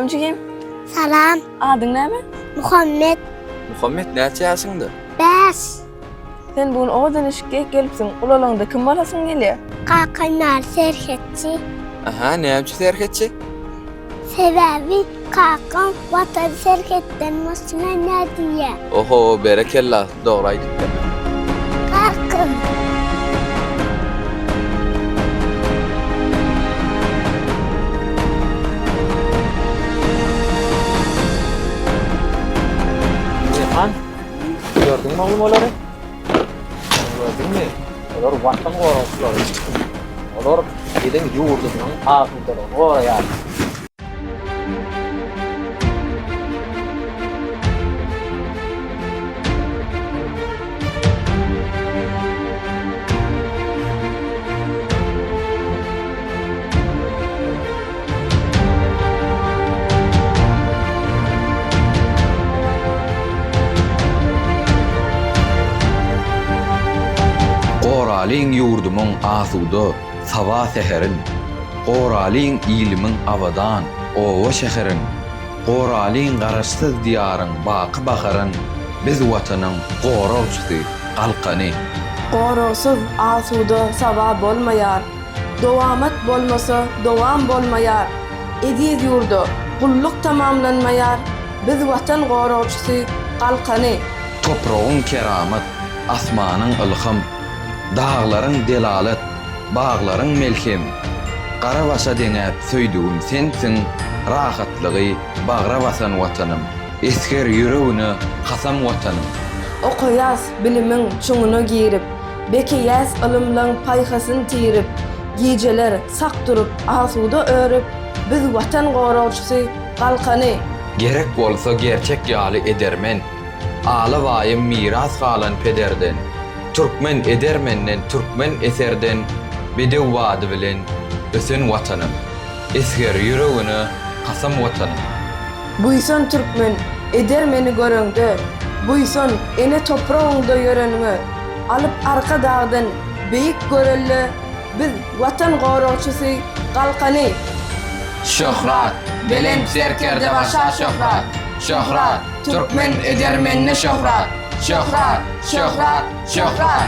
Salamcığım. Salam, Adın näme? Muhammed Muhammed näçe ýaşyňdy? 5. Sen bugün owadan işe gelipsiň. Ulalanda kim bolasyň gelýär? Kakaynar serketçi. Aha, näçe serketçi? Sebebi kakam vatan serketten masına ne diye. Oho, berekellah, dogry aýdypdy. Kakam. Han, gördün mü oğlum onları? Gördün mü? Onlar vatan koruslar. Onlar gidin yurdunun ağzından oraya. Goraliň ýurdumyň asuda, sawa seherin. Goraliň ilimiň awadan, owa şeherin. Goraliň garaşsyz diýaryň baky bakaryn. Biz watanyň goralçysy, galkany. Gorosuz asuda saba bolmaýar. Dowamat bolmasa dowam bolmaýar. Ediz ýurda gulluk tamamlanmaýar. Biz watan goralçysy, galkany. Topragyň keramet, asmanyň ylhym, dağlaryň delalet, baglaryň melhem. Gara başa deňäp söýdügüm sensiň, rahatlygy bagra basan watanym. Esker ýüregini hasam watanym. Okuyas bilimiň çuňuna girip, bekiyas ilmlaň paýhasyn tirip, gijeler sak durup, asuda örüp, biz watan goralçysy, galkany. Gerek bolsa gerçek ýaly edermen. Aly waýym miras galan pederden. Türkmen edermenden, Türkmen eserden, bedew wady bilen ösen watanym. Esker ýüregini hasam watanym. Buysan Türkmen, eder meni görüňde. Buysan ene toprağında ýörenňe. Alyp arka dağdan beýik görelle, biz watan goralçysy, galkany. Şöhrat, belem serkerde başa şöhrat. Şöhrat, Türkmen edermenne şöhrat. Şöhrat, şöhrat, şöhrat.